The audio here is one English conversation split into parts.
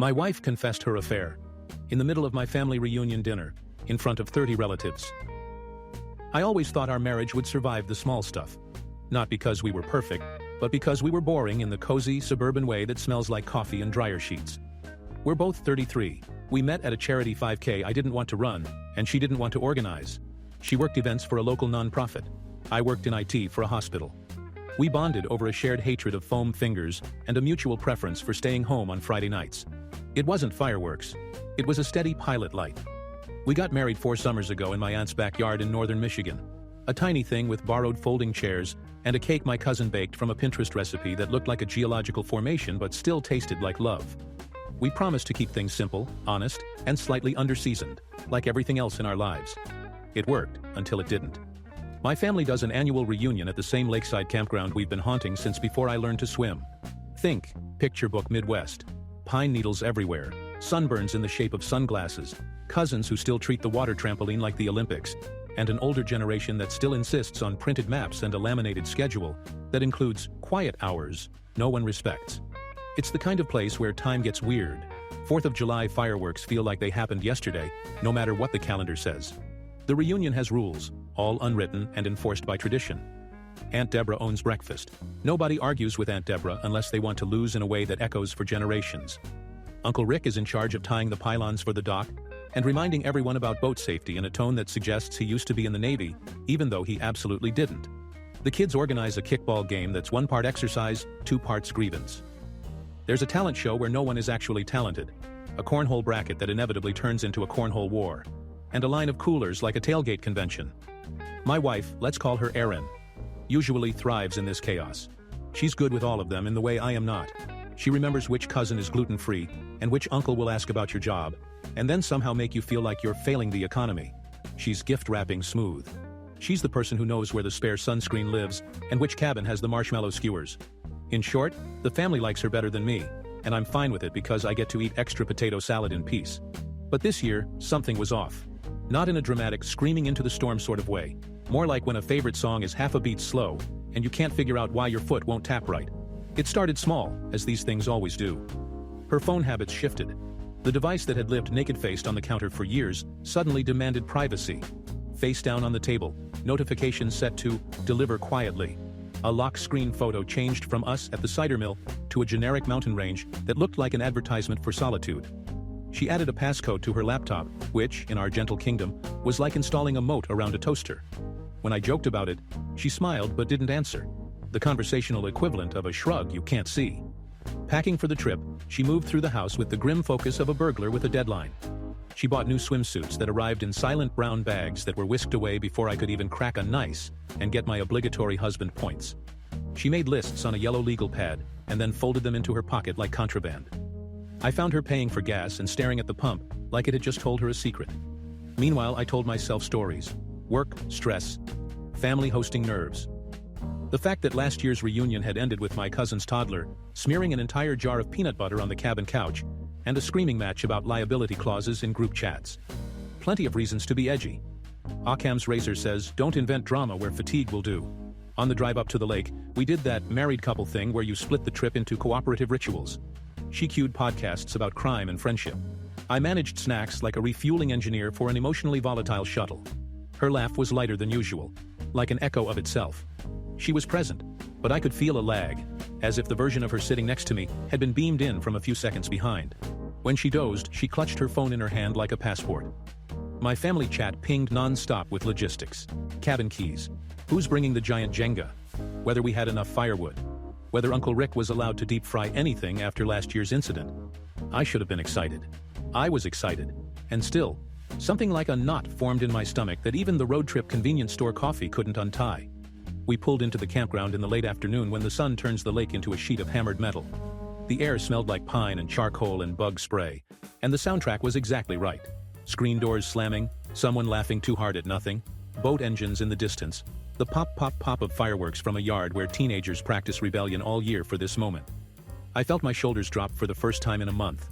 My wife confessed her affair. In the middle of my family reunion dinner, in front of 30 relatives. I always thought our marriage would survive the small stuff. Not because we were perfect, but because we were boring in the cozy, suburban way that smells like coffee and dryer sheets. We're both 33. We met at a charity 5K I didn't want to run, and she didn't want to organize. She worked events for a local nonprofit. I worked in IT for a hospital. We bonded over a shared hatred of foam fingers and a mutual preference for staying home on Friday nights. It wasn't fireworks. It was a steady pilot light. We got married 4 summers ago in my aunt's backyard in northern Michigan. A tiny thing with borrowed folding chairs and a cake my cousin baked from a Pinterest recipe that looked like a geological formation but still tasted like love. We promised to keep things simple, honest, and slightly under-seasoned, like everything else in our lives. It worked, until it didn't. My family does an annual reunion at the same lakeside campground we've been haunting since before I learned to swim. Think, picture book Midwest. Pine needles everywhere, sunburns in the shape of sunglasses, cousins who still treat the water trampoline like the Olympics, and an older generation that still insists on printed maps and a laminated schedule that includes quiet hours no one respects. It's the kind of place where time gets weird. 4th of July fireworks feel like they happened yesterday, no matter what the calendar says. The reunion has rules, all unwritten and enforced by tradition. Aunt Deborah owns breakfast. Nobody argues with Aunt Deborah unless they want to lose in a way that echoes for generations. Uncle Rick is in charge of tying the pylons for the dock and reminding everyone about boat safety in a tone that suggests he used to be in the Navy, even though he absolutely didn't. The kids organize a kickball game that's 1 part exercise, 2 parts grievance. There's a talent show where no one is actually talented, a cornhole bracket that inevitably turns into a cornhole war, and a line of coolers like a tailgate convention. My wife, let's call her Erin, usually thrives in this chaos. She's good with all of them in the way I am not. She remembers which cousin is gluten-free and which uncle will ask about your job, and then somehow make you feel like you're failing the economy. She's gift-wrapping smooth. She's the person who knows where the spare sunscreen lives and which cabin has the marshmallow skewers. In short, the family likes her better than me, and I'm fine with it because I get to eat extra potato salad in peace. But this year, something was off. Not in a dramatic, screaming into the storm sort of way. More like when a favorite song is half a beat slow, and you can't figure out why your foot won't tap right. It started small, as these things always do. Her phone habits shifted. The device that had lived naked-faced on the counter for years suddenly demanded privacy. Face down on the table, notifications set to deliver quietly. A lock screen photo changed from us at the cider mill to a generic mountain range that looked like an advertisement for solitude. She added a passcode to her laptop, which, in our gentle kingdom, was like installing a moat around a toaster. When I joked about it, she smiled but didn't answer. The conversational equivalent of a shrug you can't see. Packing for the trip, she moved through the house with the grim focus of a burglar with a deadline. She bought new swimsuits that arrived in silent brown bags that were whisked away before I could even crack a nice and get my obligatory husband points. She made lists on a yellow legal pad and then folded them into her pocket like contraband. I found her paying for gas and staring at the pump like it had just told her a secret. Meanwhile, I told myself stories. Work, stress, family hosting nerves. The fact that last year's reunion had ended with my cousin's toddler smearing an entire jar of peanut butter on the cabin couch and a screaming match about liability clauses in group chats. Plenty of reasons to be edgy. Occam's razor says, don't invent drama where fatigue will do. On the drive up to the lake, we did that married couple thing where you split the trip into cooperative rituals. She cued podcasts about crime and friendship. I managed snacks like a refueling engineer for an emotionally volatile shuttle. Her laugh was lighter than usual, like an echo of itself. She was present, but I could feel a lag, as if the version of her sitting next to me had been beamed in from a few seconds behind. When she dozed, she clutched her phone in her hand like a passport. My family chat pinged non-stop with logistics. Cabin keys. Who's bringing the giant Jenga? Whether we had enough firewood. Whether Uncle Rick was allowed to deep fry anything after last year's incident. I should have been excited. I was excited. And still, something like a knot formed in my stomach that even the road trip convenience store coffee couldn't untie. We pulled into the campground in the late afternoon when the sun turns the lake into a sheet of hammered metal. The air smelled like pine and charcoal and bug spray, and the soundtrack was exactly right. Screen doors slamming, someone laughing too hard at nothing, boat engines in the distance, the pop-pop-pop of fireworks from a yard where teenagers practice rebellion all year for this moment. I felt my shoulders drop for the first time in a month.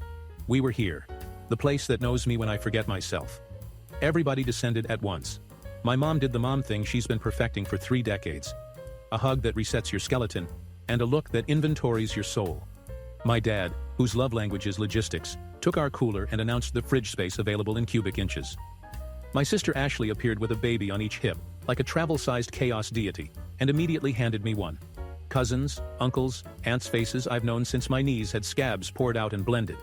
We were here, the place that knows me when I forget myself. Everybody descended at once. My mom did the mom thing she's been perfecting for 3 decades. A hug that resets your skeleton, and a look that inventories your soul. My dad, whose love language is logistics, took our cooler and announced the fridge space available in cubic inches. My sister Ashley appeared with a baby on each hip, like a travel-sized chaos deity, and immediately handed me one. Cousins, uncles, aunts' faces I've known since my knees had scabs poured out and blended.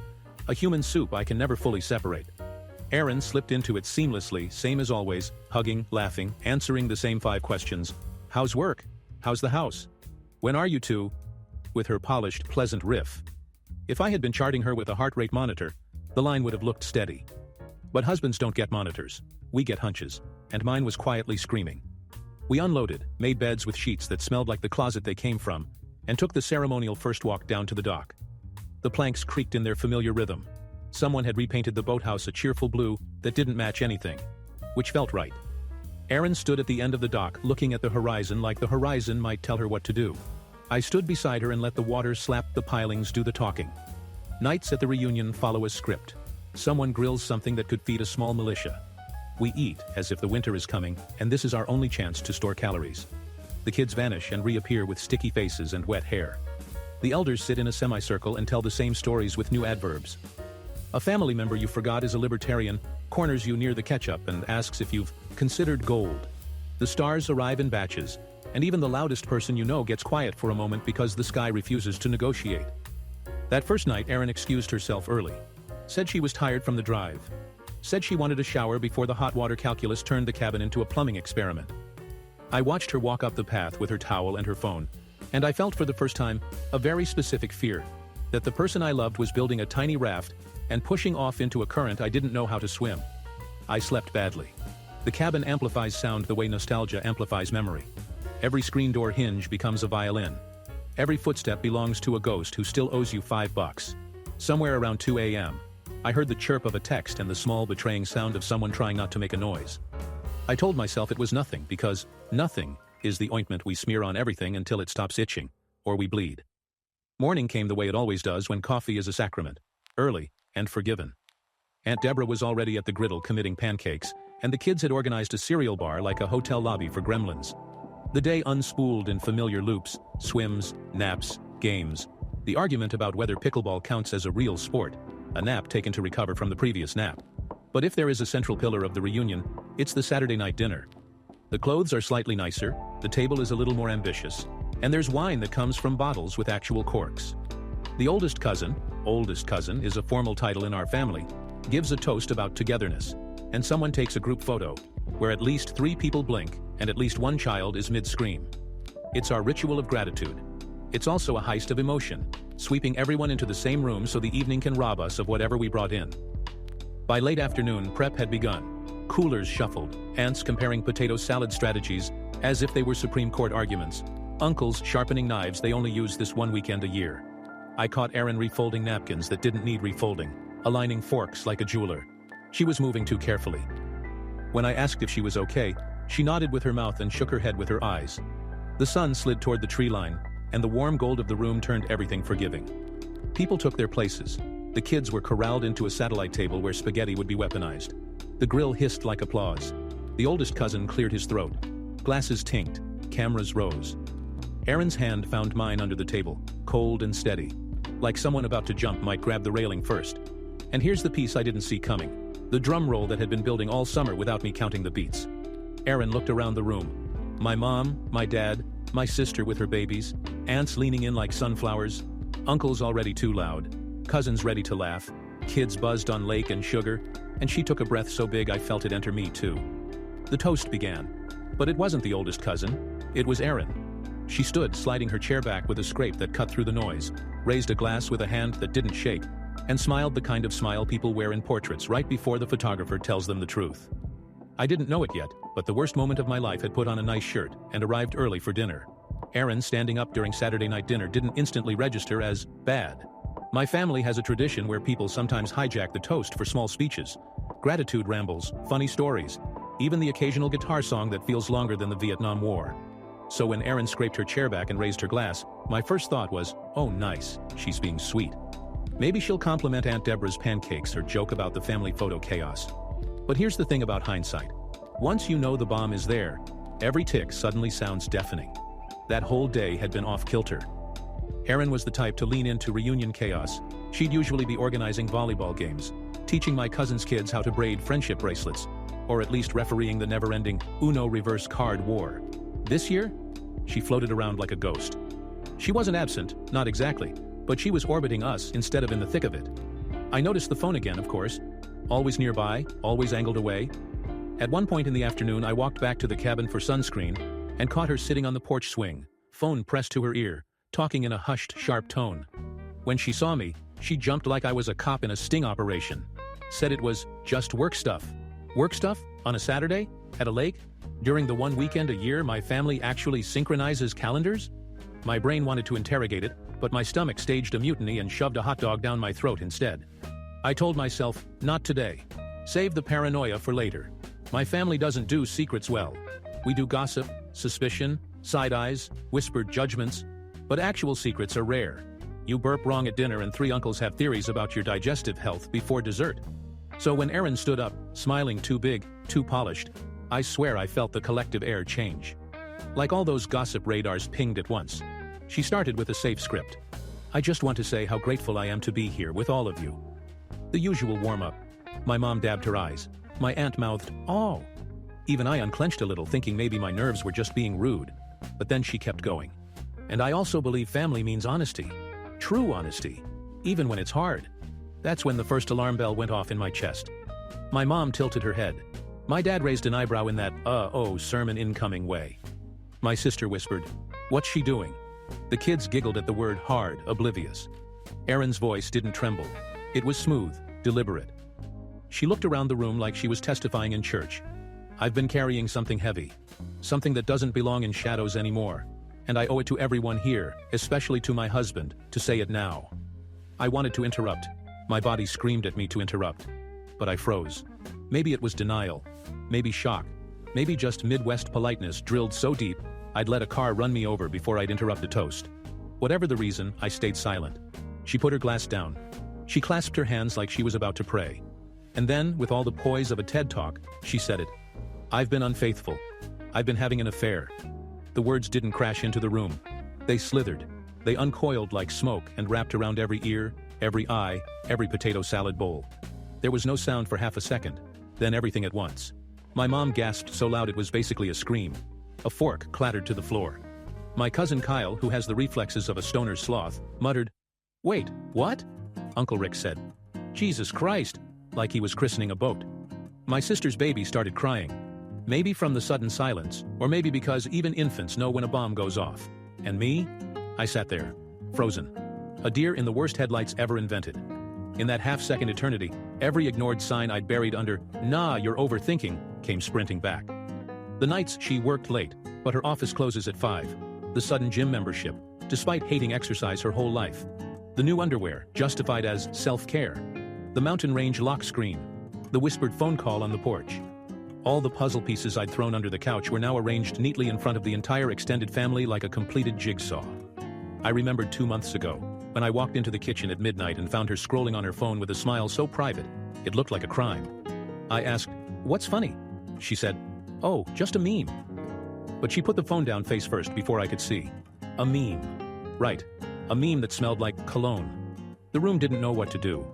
A human soup I can never fully separate. Erin slipped into it seamlessly, same as always, hugging, laughing, answering the same 5 questions. How's work? How's the house? When are you two? With her polished, pleasant riff. If I had been charting her with a heart rate monitor, the line would have looked steady. But husbands don't get monitors. We get hunches, and mine was quietly screaming. We unloaded, made beds with sheets that smelled like the closet they came from, and took the ceremonial first walk down to the dock. The planks creaked in their familiar rhythm. Someone had repainted the boathouse a cheerful blue that didn't match anything, which felt right. Erin stood at the end of the dock looking at the horizon like the horizon might tell her what to do. I stood beside her and let the water slap the pilings do the talking. Nights at the reunion follow a script. Someone grills something that could feed a small militia. We eat as if the winter is coming, and this is our only chance to store calories. The kids vanish and reappear with sticky faces and wet hair. The elders sit in a semicircle and tell the same stories with new adverbs. A family member you forgot is a libertarian, corners you near the ketchup and asks if you've considered gold. The stars arrive in batches, and even the loudest person you know gets quiet for a moment because the sky refuses to negotiate. That first night, Erin excused herself early. Said she was tired from the drive. Said she wanted a shower before the hot water calculus turned the cabin into a plumbing experiment. I watched her walk up the path with her towel and her phone, and I felt for the first time a very specific fear that the person I loved was building a tiny raft and pushing off into a current I didn't know how to swim. I slept badly. The cabin amplifies sound the way nostalgia amplifies memory. Every screen door hinge becomes a violin. Every footstep belongs to a ghost who still owes you $5. Somewhere around 2 a.m., I heard the chirp of a text and the small betraying sound of someone trying not to make a noise. I told myself it was nothing because nothing is the ointment we smear on everything until it stops itching, or we bleed. Morning came the way it always does when coffee is a sacrament, early and forgiven. Aunt Deborah was already at the griddle committing pancakes, and the kids had organized a cereal bar like a hotel lobby for gremlins. The day unspooled in familiar loops, swims, naps, games, the argument about whether pickleball counts as a real sport, a nap taken to recover from the previous nap. But if there is a central pillar of the reunion, it's the Saturday night dinner. The clothes are slightly nicer, the table is a little more ambitious, and there's wine that comes from bottles with actual corks. The oldest cousin is a formal title in our family, gives a toast about togetherness, and someone takes a group photo, where at least 3 people blink and at least 1 child is mid-scream. It's our ritual of gratitude. It's also a heist of emotion, sweeping everyone into the same room so the evening can rob us of whatever we brought in. By late afternoon, prep had begun. Coolers shuffled, aunts comparing potato salad strategies as if they were Supreme Court arguments, uncles sharpening knives they only use this one weekend a year. I caught Erin refolding napkins that didn't need refolding, aligning forks like a jeweler. She was moving too carefully. When I asked if she was okay, she nodded with her mouth and shook her head with her eyes. The sun slid toward the tree line, and the warm gold of the room turned everything forgiving. People took their places. The kids were corralled into a satellite table where spaghetti would be weaponized. The grill hissed like applause. The oldest cousin cleared his throat. Glasses tinked, cameras rose. Erin's hand found mine under the table, cold and steady, like someone about to jump might grab the railing first. And here's the piece I didn't see coming. The drum roll that had been building all summer without me counting the beats. Erin looked around the room. My mom, my dad, my sister with her babies, aunts leaning in like sunflowers, uncles already too loud, cousins ready to laugh, kids buzzed on lake and sugar, and she took a breath so big I felt it enter me too. The toast began. But it wasn't the oldest cousin. It was Erin. She stood, sliding her chair back with a scrape that cut through the noise, raised a glass with a hand that didn't shake, and smiled the kind of smile people wear in portraits right before the photographer tells them the truth. I didn't know it yet, but the worst moment of my life had put on a nice shirt and arrived early for dinner. Erin standing up during Saturday night dinner didn't instantly register as bad. My family has a tradition where people sometimes hijack the toast for small speeches, gratitude rambles, funny stories, even the occasional guitar song that feels longer than the Vietnam War. So when Erin scraped her chair back and raised her glass, my first thought was, oh nice, she's being sweet. Maybe she'll compliment Aunt Deborah's pancakes or joke about the family photo chaos. But here's the thing about hindsight. Once you know the bomb is there, every tick suddenly sounds deafening. That whole day had been off kilter. Erin was the type to lean into reunion chaos. She'd usually be organizing volleyball games, teaching my cousin's kids how to braid friendship bracelets, or at least refereeing the never-ending Uno reverse card war. This year, she floated around like a ghost. She wasn't absent, not exactly, but she was orbiting us instead of in the thick of it. I noticed the phone again, of course. Always nearby, always angled away. At one point in the afternoon, I walked back to the cabin for sunscreen and caught her sitting on the porch swing, phone pressed to her ear, talking in a hushed, sharp tone. When she saw me, she jumped like I was a cop in a sting operation. Said it was just work stuff. Work stuff? On a Saturday? At a lake? During the one weekend a year my family actually synchronizes calendars? My brain wanted to interrogate it, but my stomach staged a mutiny and shoved a hot dog down my throat instead. I told myself, not today. Save the paranoia for later. My family doesn't do secrets well. We do gossip, suspicion, side eyes, whispered judgments, but actual secrets are rare. You burp wrong at dinner and 3 uncles have theories about your digestive health before dessert. So when Erin stood up, smiling too big, too polished, I swear I felt the collective air change. Like all those gossip radars pinged at once. She started with a safe script. I just want to say how grateful I am to be here with all of you. The usual warm-up. My mom dabbed her eyes. My aunt mouthed, "Oh." Even I unclenched a little, thinking maybe my nerves were just being rude. But then she kept going. And I also believe family means honesty. True honesty. Even when it's hard. That's when the first alarm bell went off in my chest. My mom tilted her head. My dad raised an eyebrow in that, sermon incoming way. My sister whispered, "What's she doing?" The kids giggled at the word hard, oblivious. Erin's voice didn't tremble. It was smooth, deliberate. She looked around the room like she was testifying in church. I've been carrying something heavy. Something that doesn't belong in shadows anymore. And I owe it to everyone here, especially to my husband, to say it now. I wanted to interrupt. My body screamed at me to interrupt. But I froze. Maybe it was denial. Maybe shock. Maybe just Midwest politeness drilled so deep, I'd let a car run me over before I'd interrupt a toast. Whatever the reason, I stayed silent. She put her glass down. She clasped her hands like she was about to pray. And then, with all the poise of a TED Talk, she said it. I've been unfaithful. I've been having an affair. The words didn't crash into the room. They slithered. They uncoiled like smoke and wrapped around every ear, every eye, every potato salad bowl. There was no sound for half a second, then everything at once. My mom gasped so loud it was basically a scream. A fork clattered to the floor. My cousin Kyle, who has the reflexes of a stoner's sloth, muttered, "Wait, what?" Uncle Rick said, "Jesus Christ," like he was christening a boat. My sister's baby started crying. Maybe from the sudden silence, or maybe because even infants know when a bomb goes off. And me? I sat there, frozen. A deer in the worst headlights ever invented. In that half-second eternity, every ignored sign I'd buried under, "Nah, you're overthinking," came sprinting back. The nights she worked late, but her office closes at 5. The sudden gym membership, despite hating exercise her whole life. The new underwear, justified as self-care. The mountain range lock screen. The whispered phone call on the porch. All the puzzle pieces I'd thrown under the couch were now arranged neatly in front of the entire extended family like a completed jigsaw. I remembered 2 months ago, when I walked into the kitchen at midnight and found her scrolling on her phone with a smile so private, it looked like a crime. I asked, "What's funny?" She said, "Oh, just a meme." But she put the phone down face first before I could see. A meme. Right. A meme that smelled like cologne. The room didn't know what to do.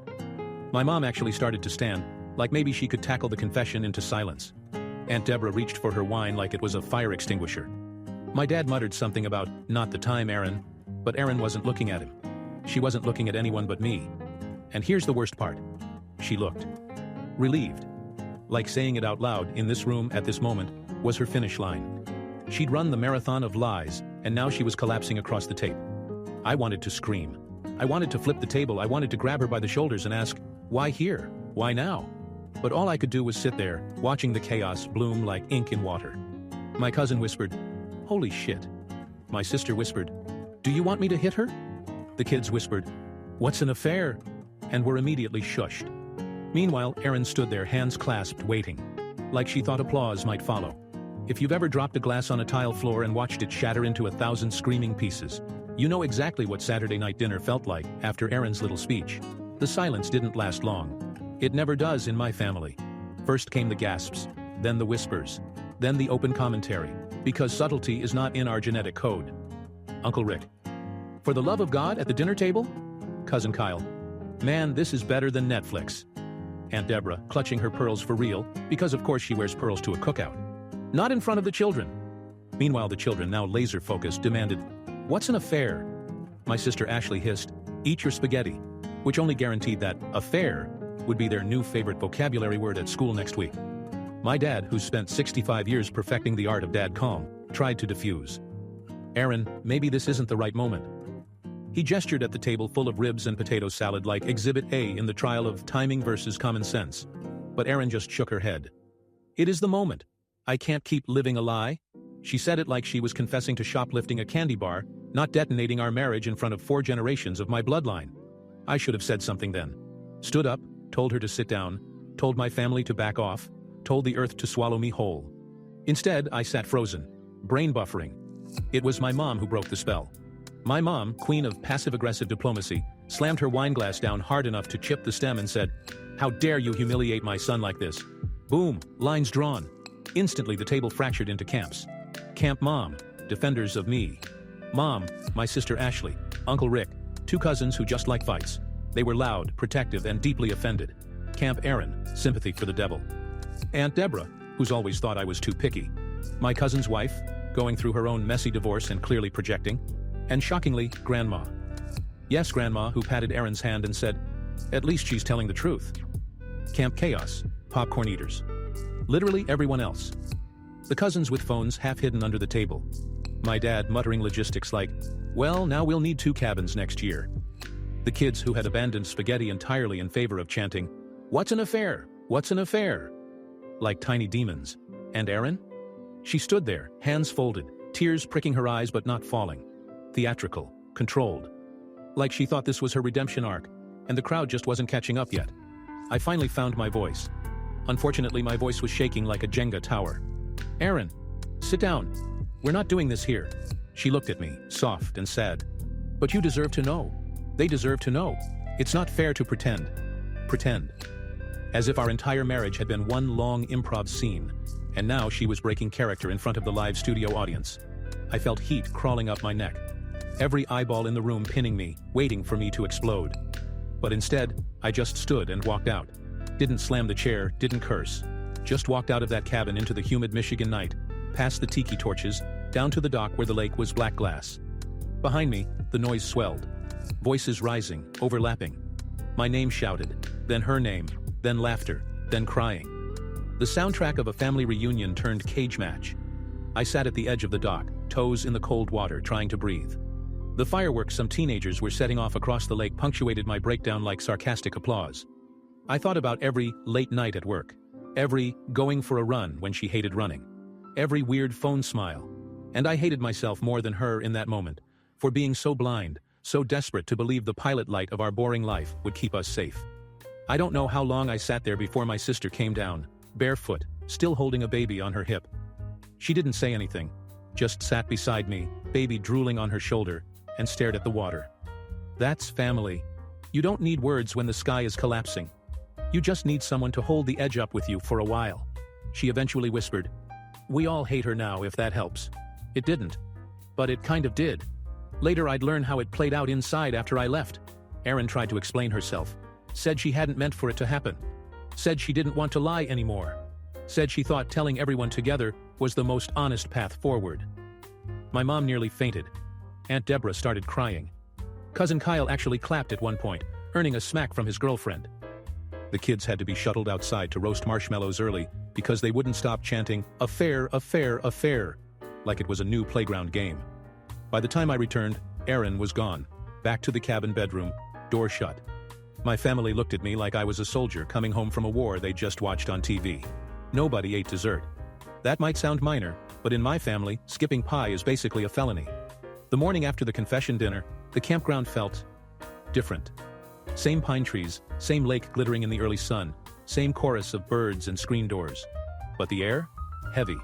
My mom actually started to stand, like maybe she could tackle the confession into silence. Aunt Deborah reached for her wine like it was a fire extinguisher. My dad muttered something about, "Not the time, Erin." But Erin wasn't looking at him. She wasn't looking at anyone but me. And here's the worst part. She looked. Relieved. Like saying it out loud, in this room, at this moment, was her finish line. She'd run the marathon of lies, and now she was collapsing across the tape. I wanted to scream. I wanted to flip the table. I wanted to grab her by the shoulders and ask, "Why here? Why now?" But all I could do was sit there, watching the chaos bloom like ink in water. My cousin whispered, "Holy shit." My sister whispered, "Do you want me to hit her?" The kids whispered, "What's an affair?" and were immediately shushed. Meanwhile, Erin stood there, hands clasped, waiting. Like she thought applause might follow. If you've ever dropped a glass on a tile floor and watched it shatter into 1,000 screaming pieces, you know exactly what Saturday night dinner felt like after Erin's little speech. The silence didn't last long. It never does in my family. First came the gasps, then the whispers, then the open commentary, because subtlety is not in our genetic code. "Uncle Rick." For the love of God at the dinner table? Cousin Kyle. Man, this is better than Netflix. Aunt Deborah, clutching her pearls for real, because of course she wears pearls to a cookout. Not in front of the children. Meanwhile, the children, now laser-focused, demanded, "What's an affair?" My sister Ashley hissed, "Eat your spaghetti," which only guaranteed that affair would be their new favorite vocabulary word at school next week. My dad, who spent 65 years perfecting the art of dad calm, tried to defuse. "Aaron, maybe this isn't the right moment." He gestured at the table full of ribs and potato salad like Exhibit A in the trial of timing versus common sense. But Aaron just shook her head. "It is the moment. I can't keep living a lie." She said it like she was confessing to shoplifting a candy bar, not detonating our marriage in front of 4 generations of my bloodline. I should have said something then. Stood up, told her to sit down, told my family to back off, told the earth to swallow me whole. Instead, I sat frozen, brain buffering. It was my mom who broke the spell. My mom, queen of passive-aggressive diplomacy, slammed her wine glass down hard enough to chip the stem and said, "How dare you humiliate my son like this?" Boom, lines drawn. Instantly the table fractured into camps. Camp Mom, defenders of me. Mom, my sister Ashley, Uncle Rick, 2 cousins who just like fights. They were loud, protective, and deeply offended. Camp Aaron, sympathy for the devil. Aunt Deborah, who's always thought I was too picky. My cousin's wife, going through her own messy divorce and clearly projecting. And shockingly, Grandma. Yes, Grandma, who patted Aaron's hand and said, "At least she's telling the truth." Camp Chaos, popcorn eaters. Literally everyone else. The cousins with phones half hidden under the table. My dad muttering logistics like, "Well, now we'll need 2 cabins next year." The kids who had abandoned spaghetti entirely in favor of chanting, "What's an affair? What's an affair?" Like tiny demons. And Aaron? She stood there, hands folded, tears pricking her eyes but not falling. Theatrical, controlled. Like she thought this was her redemption arc, and the crowd just wasn't catching up yet. I finally found my voice. Unfortunately, my voice was shaking like a Jenga tower. "Aaron, sit down. We're not doing this here." She looked at me, soft and sad. "But you deserve to know. They deserve to know. It's not fair to pretend." Pretend. As if our entire marriage had been one long improv scene, and now she was breaking character in front of the live studio audience. I felt heat crawling up my neck. Every eyeball in the room pinning me, waiting for me to explode. But instead, I just stood and walked out. Didn't slam the chair, didn't curse. Just walked out of that cabin into the humid Michigan night, past the tiki torches, down to the dock where the lake was black glass. Behind me, the noise swelled. Voices rising, overlapping. My name shouted, then her name, then laughter, then crying. The soundtrack of a family reunion turned cage match. I sat at the edge of the dock, toes in the cold water, trying to breathe. The fireworks some teenagers were setting off across the lake punctuated my breakdown like sarcastic applause. I thought about every late night at work, every going for a run when she hated running, every weird phone smile. And I hated myself more than her in that moment, for being so blind, so desperate to believe the pilot light of our boring life would keep us safe. I don't know how long I sat there before my sister came down, barefoot, still holding a baby on her hip. She didn't say anything, just sat beside me, baby drooling on her shoulder, and stared at the water. That's family. You don't need words when the sky is collapsing. You just need someone to hold the edge up with you for a while. She eventually whispered, "We all hate her now, if that helps." It didn't. But it kind of did. Later I'd learn how it played out inside after I left. Erin tried to explain herself. Said she hadn't meant for it to happen. Said she didn't want to lie anymore. Said she thought telling everyone together was the most honest path forward. My mom nearly fainted. Aunt Deborah started crying. Cousin Kyle actually clapped at one point, earning a smack from his girlfriend. The kids had to be shuttled outside to roast marshmallows early because they wouldn't stop chanting, "Affair, affair, affair," like it was a new playground game. By the time I returned, Erin was gone, back to the cabin bedroom, door shut. My family looked at me like I was a soldier coming home from a war they just watched on TV. Nobody ate dessert. That might sound minor, but in my family, skipping pie is basically a felony. The morning after the confession dinner, the campground felt different. Same pine trees, same lake glittering in the early sun, same chorus of birds and screen doors. But the air? Heavy.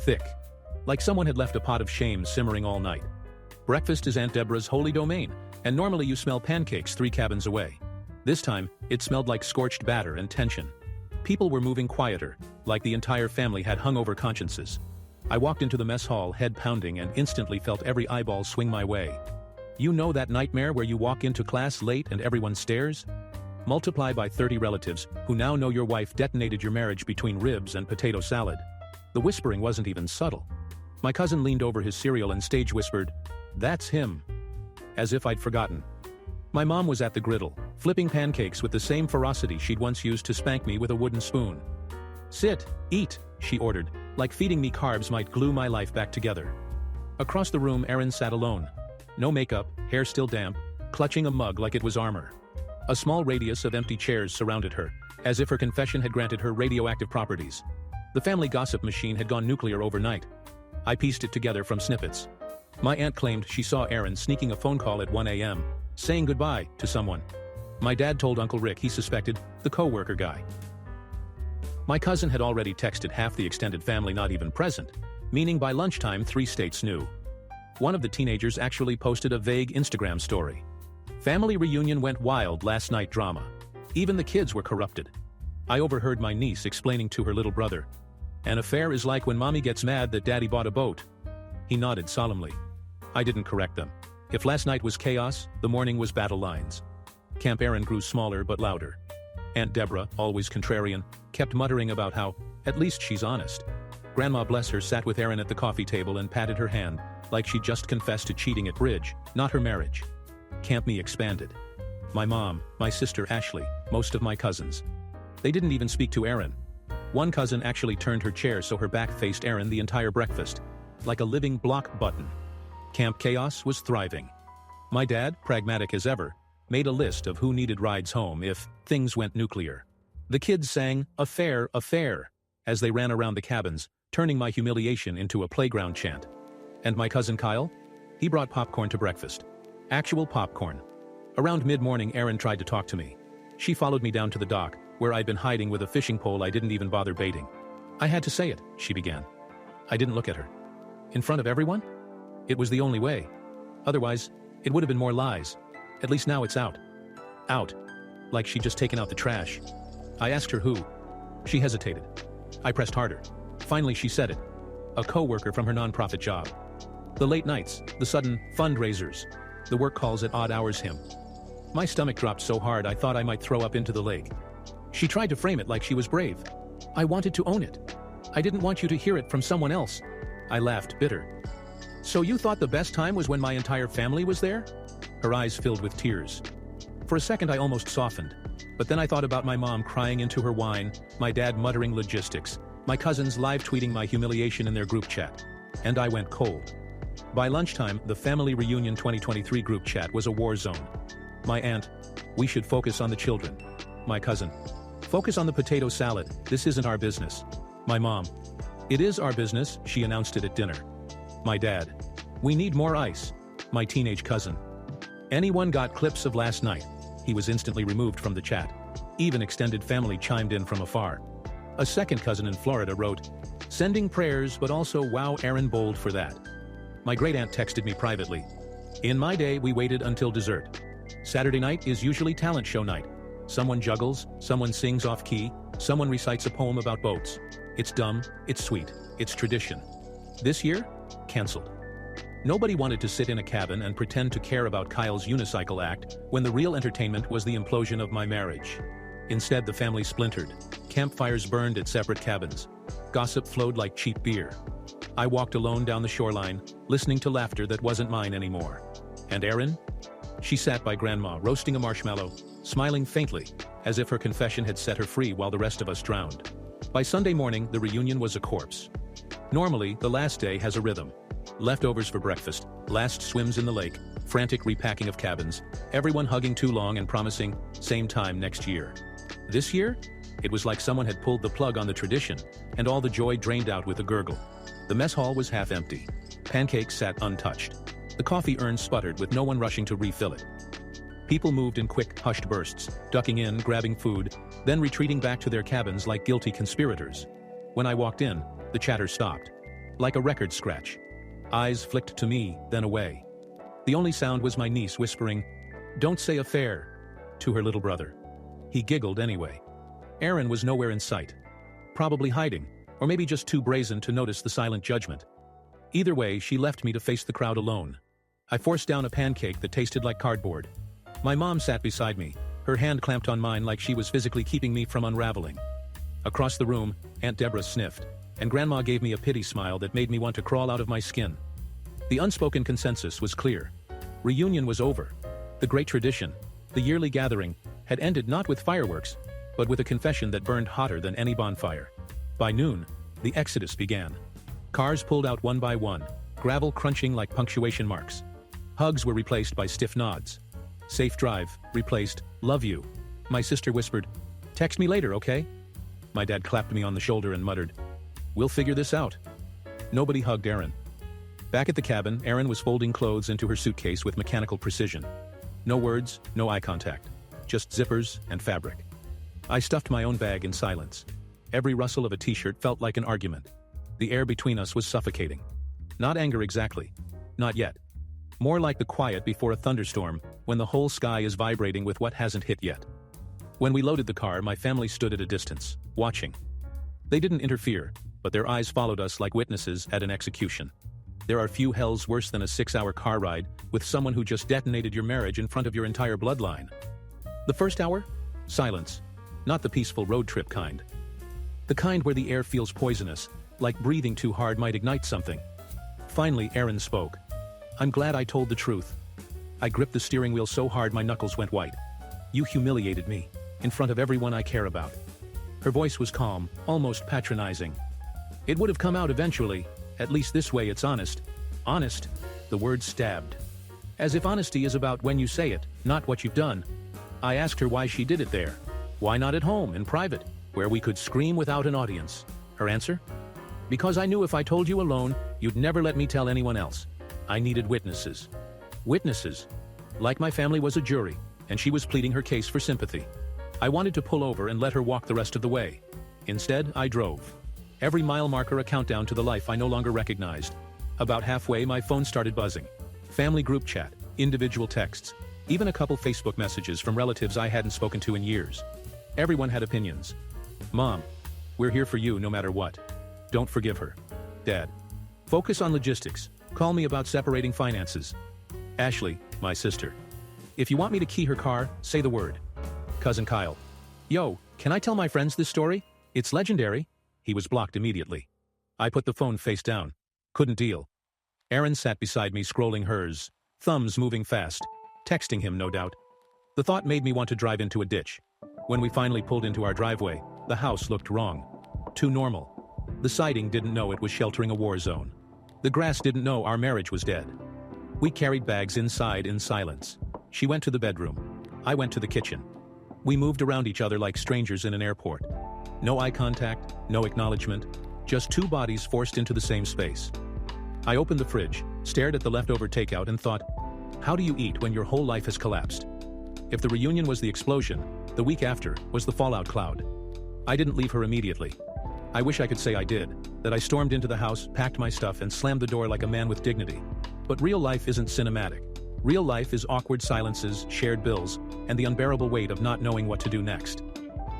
Thick. Like someone had left a pot of shame simmering all night. Breakfast is Aunt Deborah's holy domain, and normally you smell pancakes 3 cabins away. This time, it smelled like scorched batter and tension. People were moving quieter, like the entire family had hungover consciences. I walked into the mess hall, head pounding, and instantly felt every eyeball swing my way. You know that nightmare where you walk into class late and everyone stares? Multiply by 30 relatives who now know your wife detonated your marriage between ribs and potato salad. The whispering wasn't even subtle. My cousin leaned over his cereal and stage whispered, "That's him." As if I'd forgotten. My mom was at the griddle, flipping pancakes with the same ferocity she'd once used to spank me with a wooden spoon. "Sit, eat," she ordered, like feeding me carbs might glue my life back together. Across the room, Erin sat alone. No makeup, hair still damp, clutching a mug like it was armor. A small radius of empty chairs surrounded her, as if her confession had granted her radioactive properties. The family gossip machine had gone nuclear overnight. I pieced it together from snippets. My aunt claimed she saw Erin sneaking a phone call at 1 a.m., saying goodbye to someone. My dad told Uncle Rick he suspected the co-worker guy. My cousin had already texted half the extended family not even present, meaning by lunchtime 3 states knew. One of the teenagers actually posted a vague Instagram story. Family reunion went wild last night drama. Even the kids were corrupted. I overheard my niece explaining to her little brother, "An affair is like when mommy gets mad that daddy bought a boat." He nodded solemnly. I didn't correct them. If last night was chaos, the morning was battle lines. Camp Erin grew smaller but louder. Aunt Deborah, always contrarian, kept muttering about how, at least she's honest. Grandma, bless her, sat with Erin at the coffee table and patted her hand, like she'd just confessed to cheating at bridge, not her marriage. Camp Me expanded. My mom, my sister Ashley, most of my cousins. They didn't even speak to Erin. One cousin actually turned her chair so her back faced Erin the entire breakfast, like a living block button. Camp Chaos was thriving. My dad, pragmatic as ever, made a list of who needed rides home if things went nuclear. The kids sang, "Affair, affair," as they ran around the cabins, turning my humiliation into a playground chant. And my cousin Kyle? He brought popcorn to breakfast. Actual popcorn. Around mid-morning, Erin tried to talk to me. She followed me down to the dock, where I'd been hiding with a fishing pole I didn't even bother baiting. "I had to say it," she began. I didn't look at her. In front of everyone? It was the only way. Otherwise, it would have been more lies. At least now it's out. Out. Like she'd just taken out the trash. I asked her who. She hesitated. I pressed harder. Finally she said it. A co-worker from her nonprofit job. The late nights, the sudden fundraisers, the work calls at odd hours him. My stomach dropped so hard I thought I might throw up into the lake. She tried to frame it like she was brave. I wanted to own it. I didn't want you to hear it from someone else. I laughed, bitter. "So you thought the best time was when my entire family was there?" Her eyes filled with tears. For a second I almost softened, but then I thought about my mom crying into her wine, my dad muttering logistics, my cousins live tweeting my humiliation in their group chat. And I went cold. By lunchtime, the Family Reunion 2023 group chat was a war zone. My aunt, "We should focus on the children." My cousin, "Focus on the potato salad, this isn't our business." My mom, "It is our business," she announced it at dinner. My dad, "We need more ice." My teenage cousin, "Anyone got clips of last night?" He was instantly removed from the chat. Even extended family chimed in from afar. A second cousin in Florida wrote, "Sending prayers but also wow Erin bold for that." My great-aunt texted me privately. "In my day we waited until dessert. Saturday night is usually talent show night. Someone juggles, someone sings off-key, someone recites a poem about boats. It's dumb, it's sweet, it's tradition. This year? Cancelled." Nobody wanted to sit in a cabin and pretend to care about Kyle's unicycle act when the real entertainment was the implosion of my marriage. Instead, the family splintered. Campfires burned at separate cabins. Gossip flowed like cheap beer. I walked alone down the shoreline, listening to laughter that wasn't mine anymore. And Erin? She sat by Grandma, roasting a marshmallow, smiling faintly, as if her confession had set her free while the rest of us drowned. By Sunday morning, the reunion was a corpse. Normally, the last day has a rhythm. Leftovers for breakfast, last swims in the lake, frantic repacking of cabins, everyone hugging too long and promising, same time next year. This year? It was like someone had pulled the plug on the tradition, and all the joy drained out with a gurgle. The mess hall was half empty. Pancakes sat untouched. The coffee urn sputtered with no one rushing to refill it. People moved in quick, hushed bursts, ducking in, grabbing food, then retreating back to their cabins like guilty conspirators. When I walked in, the chatter stopped. Like a record scratch. Eyes flicked to me, then away. The only sound was my niece whispering, "Don't say affair," to her little brother. He giggled anyway. Erin was nowhere in sight. Probably hiding, or maybe just too brazen to notice the silent judgment. Either way, she left me to face the crowd alone. I forced down a pancake that tasted like cardboard. My mom sat beside me, her hand clamped on mine like she was physically keeping me from unraveling. Across the room, Aunt Deborah sniffed, and Grandma gave me a pity smile that made me want to crawl out of my skin. The unspoken consensus was clear. Reunion was over. The great tradition, the yearly gathering, had ended not with fireworks, but with a confession that burned hotter than any bonfire. By noon, the exodus began. Cars pulled out one by one, gravel crunching like punctuation marks. Hugs were replaced by stiff nods. Safe drive replaced love you. My sister whispered, "Text me later, okay?" My dad clapped me on the shoulder and muttered, "We'll figure this out." Nobody hugged Erin. Back at the cabin, Erin was folding clothes into her suitcase with mechanical precision. No words, no eye contact. Just zippers and fabric. I stuffed my own bag in silence. Every rustle of a t-shirt felt like an argument. The air between us was suffocating. Not anger exactly. Not yet. More like the quiet before a thunderstorm, when the whole sky is vibrating with what hasn't hit yet. When we loaded the car, my family stood at a distance, watching. They didn't interfere, but their eyes followed us like witnesses at an execution. There are few hells worse than a 6-hour car ride with someone who just detonated your marriage in front of your entire bloodline. The first hour? Silence. Not the peaceful road trip kind. The kind where the air feels poisonous, like breathing too hard might ignite something. Finally, Erin spoke. "I'm glad I told the truth." I gripped the steering wheel so hard my knuckles went white. "You humiliated me, in front of everyone I care about." Her voice was calm, almost patronizing. "It would have come out eventually, at least this way it's honest." Honest? The word stabbed. As if honesty is about when you say it, not what you've done. I asked her why she did it there. Why not at home, in private, where we could scream without an audience? Her answer? "Because I knew if I told you alone, you'd never let me tell anyone else. I needed witnesses." Witnesses? Like my family was a jury, and she was pleading her case for sympathy. I wanted to pull over and let her walk the rest of the way. Instead, I drove. Every mile marker a countdown to the life I no longer recognized. About halfway, my phone started buzzing. Family group chat, individual texts, even a couple Facebook messages from relatives I hadn't spoken to in years. Everyone had opinions. "Mom, we're here for you no matter what. Don't forgive her." "Dad, focus on logistics. Call me about separating finances." "Ashley, my sister. If you want me to key her car, say the word." Cousin Kyle. "Yo, can I tell my friends this story? It's legendary." He was blocked immediately. I put the phone face down. Couldn't deal. Erin sat beside me scrolling hers, thumbs moving fast, texting him no doubt. The thought made me want to drive into a ditch. When we finally pulled into our driveway, the house looked wrong. Too normal. The siding didn't know it was sheltering a war zone. The grass didn't know our marriage was dead. We carried bags inside in silence. She went to the bedroom. I went to the kitchen. We moved around each other like strangers in an airport. No eye contact, no acknowledgement, just two bodies forced into the same space. I opened the fridge, stared at the leftover takeout and thought, how do you eat when your whole life has collapsed? If the reunion was the explosion, the week after was the fallout cloud. I didn't leave her immediately. I wish I could say I did, that I stormed into the house, packed my stuff and slammed the door like a man with dignity. But real life isn't cinematic. Real life is awkward silences, shared bills, and the unbearable weight of not knowing what to do next.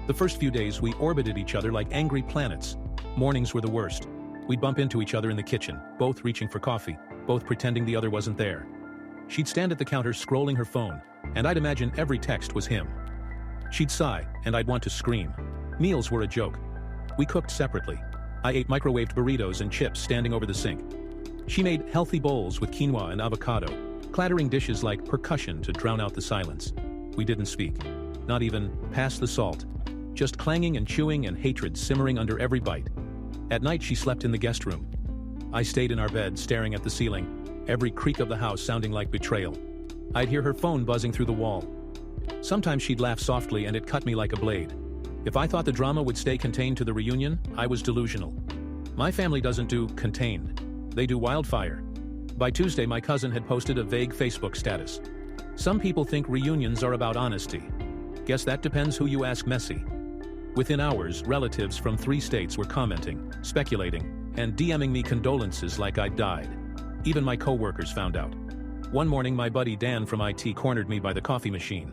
The first few days we orbited each other like angry planets. Mornings were the worst. We'd bump into each other in the kitchen, both reaching for coffee, both pretending the other wasn't there. She'd stand at the counter scrolling her phone, and I'd imagine every text was him. She'd sigh, and I'd want to scream. Meals were a joke. We cooked separately. I ate microwaved burritos and chips standing over the sink. She made healthy bowls with quinoa and avocado, clattering dishes like percussion to drown out the silence. We didn't speak. Not even pass the salt. Just clanging and chewing and hatred simmering under every bite. At night she slept in the guest room. I stayed in our bed staring at the ceiling, every creak of the house sounding like betrayal. I'd hear her phone buzzing through the wall. Sometimes she'd laugh softly and it cut me like a blade. If I thought the drama would stay contained to the reunion, I was delusional. My family doesn't do contained. They do wildfire. By Tuesday my cousin had posted a vague Facebook status. Some people think reunions are about honesty. Guess that depends who you ask, Messy. Within hours, relatives from 3 states were commenting, speculating, and DMing me condolences like I'd died. Even my co-workers found out. One morning my buddy Dan from IT cornered me by the coffee machine.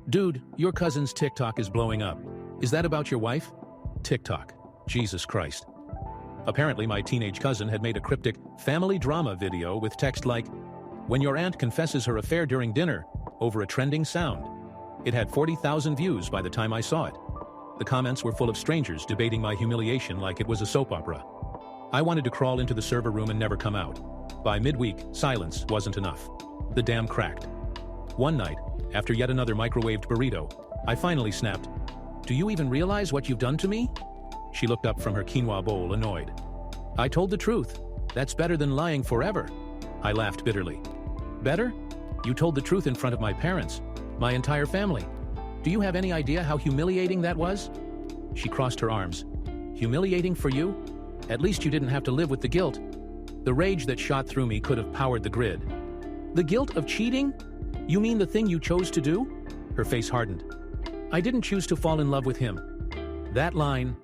"Dude, your cousin's TikTok is blowing up. Is that about your wife?" TikTok. Jesus Christ. Apparently my teenage cousin had made a cryptic family drama video with text like, When your aunt confesses her affair during dinner, over a trending sound. It had 40,000 views by the time I saw it. The comments were full of strangers debating my humiliation like it was a soap opera. I wanted to crawl into the server room and never come out. By midweek, silence wasn't enough. The dam cracked. One night, after yet another microwaved burrito, I finally snapped, "Do you even realize what you've done to me?" She looked up from her quinoa bowl, annoyed. "I told the truth. That's better than lying forever." I laughed bitterly. "Better? You told the truth in front of my parents, my entire family. Do you have any idea how humiliating that was?" She crossed her arms. "Humiliating for you? At least you didn't have to live with the guilt." The rage that shot through me could have powered the grid. "The guilt of cheating? You mean the thing you chose to do?" Her face hardened. "I didn't choose to fall in love with him." That line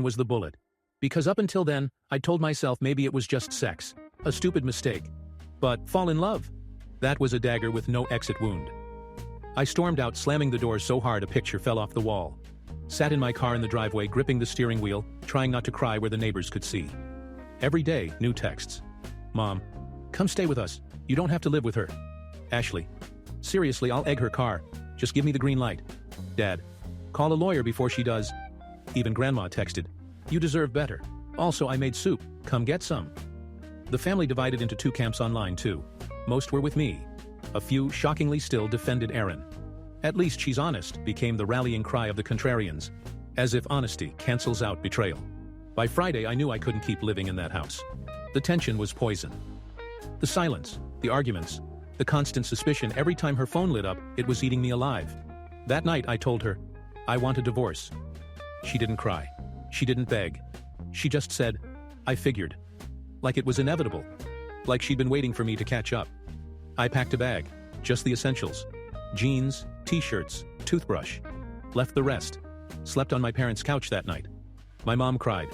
was the bullet. Because up until then, I told myself maybe it was just sex, a stupid mistake. But fall in love? That was a dagger with no exit wound. I stormed out, slamming the door so hard a picture fell off the wall. Sat in my car in the driveway, gripping the steering wheel, trying not to cry where the neighbors could see. Every day, new texts. "Mom, come stay with us. You don't have to live with her." Ashley, "Seriously, I'll egg her car. Just give me the green light." Dad, "Call a lawyer before she does." Even Grandma texted, "You deserve better. Also, I made soup. Come get some." The family divided into two camps online too. Most were with me. A few, shockingly still, defended Erin. "At least she's honest," became the rallying cry of the contrarians. As if honesty cancels out betrayal. By Friday I knew I couldn't keep living in that house. The tension was poison. The silence, the arguments, the constant suspicion every time her phone lit up, it was eating me alive. That night I told her, "I want a divorce." She didn't cry. She didn't beg. She just said, "I figured." Like it was inevitable. Like she'd been waiting for me to catch up. I packed a bag, just the essentials. Jeans, t-shirts, toothbrush. Left the rest. Slept on my parents' couch that night. My mom cried.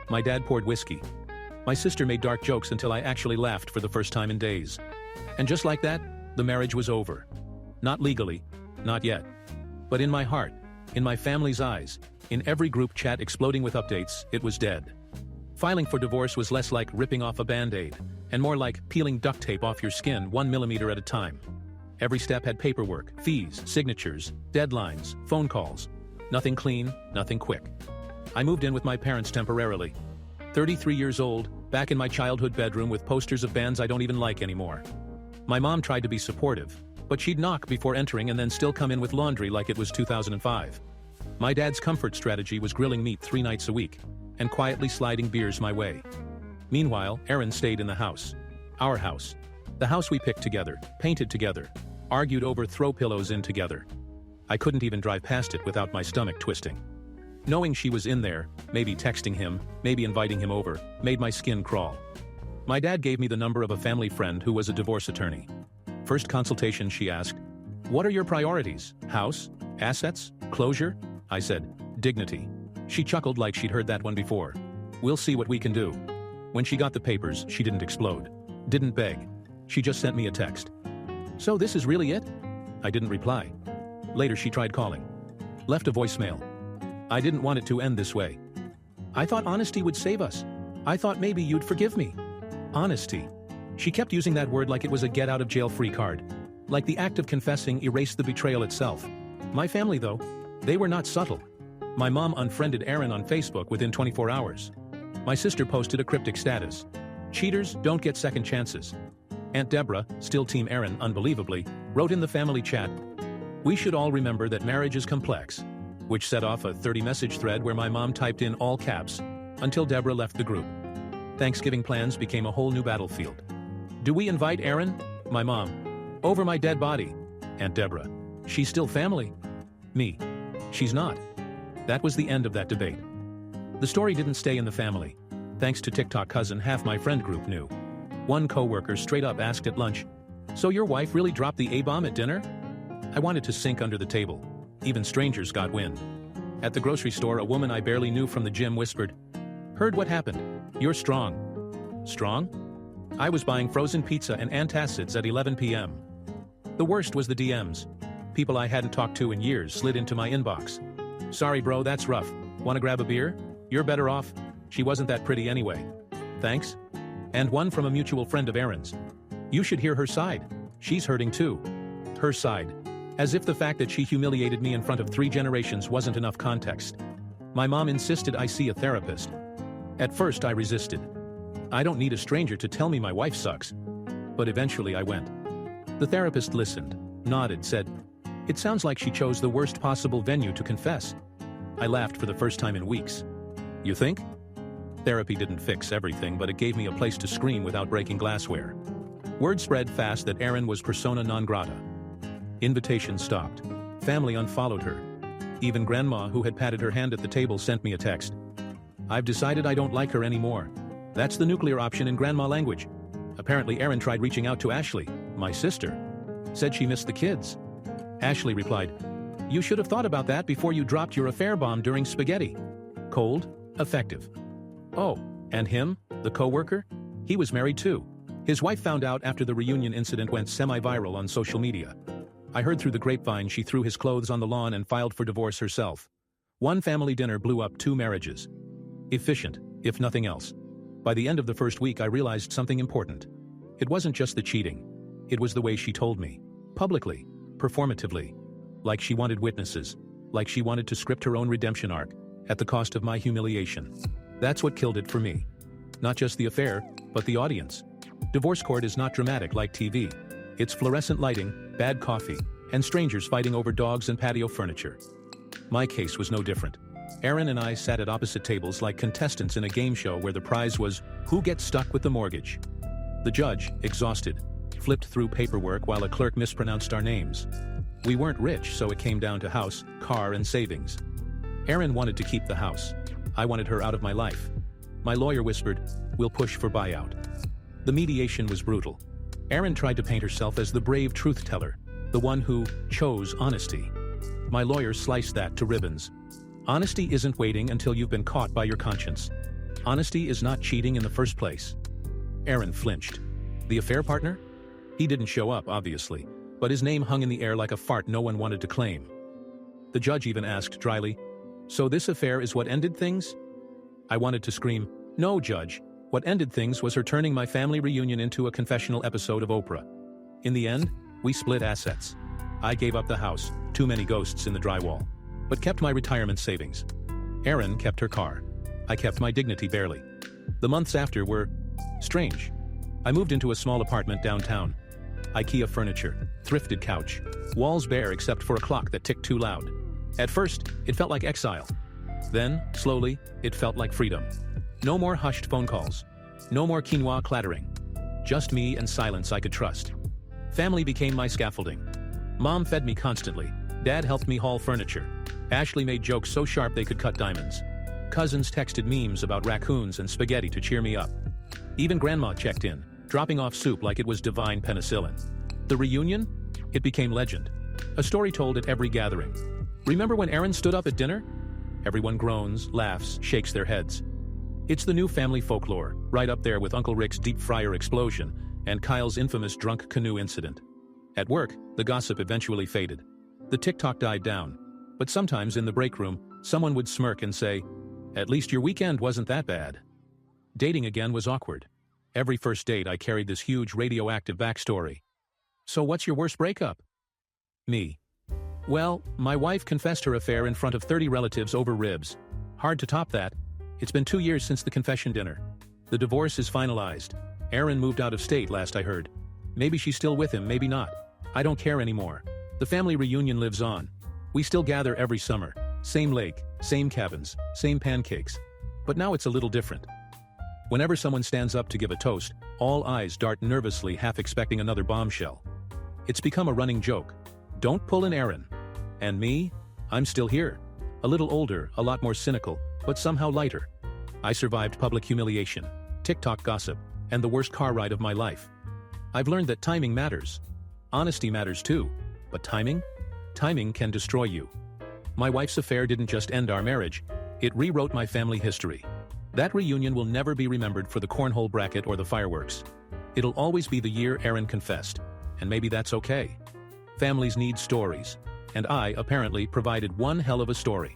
My dad poured whiskey. My sister made dark jokes until I actually laughed for the first time in days. And just like that, the marriage was over. Not legally, not yet. But in my heart, in my family's eyes, in every group chat exploding with updates, it was dead. Filing for divorce was less like ripping off a Band-Aid, and more like peeling duct tape off your skin 1 millimeter at a time. Every step had paperwork, fees, signatures, deadlines, phone calls. Nothing clean, nothing quick. I moved in with my parents temporarily. 33 years old, back in my childhood bedroom with posters of bands I don't even like anymore. My mom tried to be supportive, but she'd knock before entering and then still come in with laundry like it was 2005. My dad's comfort strategy was grilling meat 3 nights a week, and quietly sliding beers my way. Meanwhile, Erin stayed in the house. Our house. The house we picked together, painted together, argued over throw pillows in together. I couldn't even drive past it without my stomach twisting. Knowing she was in there, maybe texting him, maybe inviting him over, made my skin crawl. My dad gave me the number of a family friend who was a divorce attorney. First consultation, she asked, "What are your priorities? House? Assets? Closure?" I said, "Dignity." She chuckled like she'd heard that one before. "We'll see what we can do." When she got the papers, she didn't explode. Didn't beg. She just sent me a text. "So this is really it?" I didn't reply. Later she tried calling. Left a voicemail. "I didn't want it to end this way. I thought honesty would save us. I thought maybe you'd forgive me." Honesty. She kept using that word like it was a get-out-of-jail-free card. Like the act of confessing erased the betrayal itself. My family, though, they were not subtle. My mom unfriended Erin on Facebook within 24 hours. My sister posted a cryptic status. "Cheaters don't get second chances." Aunt Deborah, still Team Erin unbelievably, wrote in the family chat, "We should all remember that marriage is complex," which set off a 30-message thread where my mom typed in all caps, until Deborah left the group. Thanksgiving plans became a whole new battlefield. "Do we invite Erin?" My mom. "Over my dead body." Aunt Deborah. "She's still family." Me. "She's not." That was the end of that debate. The story didn't stay in the family. Thanks to TikTok cousin, half my friend group knew. One coworker straight up asked at lunch, "So your wife really dropped the A-bomb at dinner?" I wanted to sink under the table. Even strangers got wind. At the grocery store, a woman I barely knew from the gym whispered, "Heard what happened. You're strong." Strong? I was buying frozen pizza and antacids at 11 p.m. The worst was the DMs. People I hadn't talked to in years slid into my inbox. "Sorry bro, that's rough. Wanna grab a beer? You're better off. She wasn't that pretty anyway. Thanks." And one from a mutual friend of Erin's. You should hear her side. She's hurting too. Her side. As if the fact that she humiliated me in front of 3 generations wasn't enough context. My mom insisted I see a therapist. At first I resisted. I don't need a stranger to tell me my wife sucks. But eventually I went. The therapist listened, nodded, said, "It sounds like she chose the worst possible venue to confess." I laughed for the first time in weeks. You think? Therapy didn't fix everything, but it gave me a place to scream without breaking glassware. Word spread fast that Erin was persona non grata. Invitations stopped. Family unfollowed her. Even Grandma, who had patted her hand at the table, sent me a text. "I've decided I don't like her anymore." That's the nuclear option in Grandma language. Apparently Erin tried reaching out to Ashley, my sister. Said she missed the kids. Ashley replied, "You should have thought about that before you dropped your affair bomb during spaghetti." Cold, effective. Oh, and him, the co-worker? He was married too. His wife found out after the reunion incident went semi-viral on social media. I heard through the grapevine she threw his clothes on the lawn and filed for divorce herself. One family dinner blew up 2 marriages. Efficient, if nothing else. By the end of the first week I realized something important. It wasn't just the cheating. It was the way she told me. Publicly. Performatively. Like she wanted witnesses. Like she wanted to script her own redemption arc, at the cost of my humiliation. That's what killed it for me. Not just the affair, but the audience. Divorce court is not dramatic like TV. It's fluorescent lighting, bad coffee, and strangers fighting over dogs and patio furniture. My case was no different. Erin and I sat at opposite tables like contestants in a game show where the prize was, who gets stuck with the mortgage? The judge, exhausted, flipped through paperwork while a clerk mispronounced our names. We weren't rich, so it came down to house, car, and savings. Erin wanted to keep the house. I wanted her out of my life. My lawyer whispered, "We'll push for buyout." The mediation was brutal. Erin tried to paint herself as the brave truth teller, the one who chose honesty. My lawyer sliced that to ribbons. Honesty isn't waiting until you've been caught by your conscience. Honesty is not cheating in the first place. Erin flinched. The affair partner? He didn't show up, obviously, but his name hung in the air like a fart no one wanted to claim. The judge even asked dryly, "So this affair is what ended things?" I wanted to scream, "No, Judge. What ended things was her turning my family reunion into a confessional episode of Oprah." In the end, we split assets. I gave up the house, too many ghosts in the drywall, but kept my retirement savings. Erin kept her car. I kept my dignity barely. The months after were strange. I moved into a small apartment downtown. IKEA furniture, thrifted couch, walls bare except for a clock that ticked too loud. At first, it felt like exile. Then, slowly, it felt like freedom. No more hushed phone calls. No more quinoa clattering. Just me and silence I could trust. Family became my scaffolding. Mom fed me constantly. Dad helped me haul furniture. Ashley made jokes so sharp they could cut diamonds. Cousins texted memes about raccoons and spaghetti to cheer me up. Even Grandma checked in, dropping off soup like it was divine penicillin. The reunion? It became legend. A story told at every gathering. Remember when Erin stood up at dinner? Everyone groans, laughs, shakes their heads. It's the new family folklore, right up there with Uncle Rick's deep fryer explosion and Kyle's infamous drunk canoe incident. At work, the gossip eventually faded. The TikTok died down. But sometimes in the break room, someone would smirk and say, "At least your weekend wasn't that bad." Dating again was awkward. Every first date I carried this huge radioactive backstory. "So what's your worst breakup?" Me. "Well, my wife confessed her affair in front of 30 relatives over ribs. Hard to top that. It's been 2 years since the confession dinner. The divorce is finalized. Erin moved out of state last I heard. Maybe she's still with him, maybe not. I don't care anymore. The family reunion lives on. We still gather every summer. Same lake, same cabins, same pancakes. But now it's a little different. Whenever someone stands up to give a toast, all eyes dart nervously, half expecting another bombshell. It's become a running joke. Don't pull an Erin. And me? I'm still here. A little older, a lot more cynical, but somehow lighter. I survived public humiliation, TikTok gossip, and the worst car ride of my life. I've learned that timing matters. Honesty matters too. But timing? Timing can destroy you. My wife's affair didn't just end our marriage, it rewrote my family history. That reunion will never be remembered for the cornhole bracket or the fireworks. It'll always be the year Erin confessed, and maybe that's okay. Families need stories, and I apparently provided one hell of a story.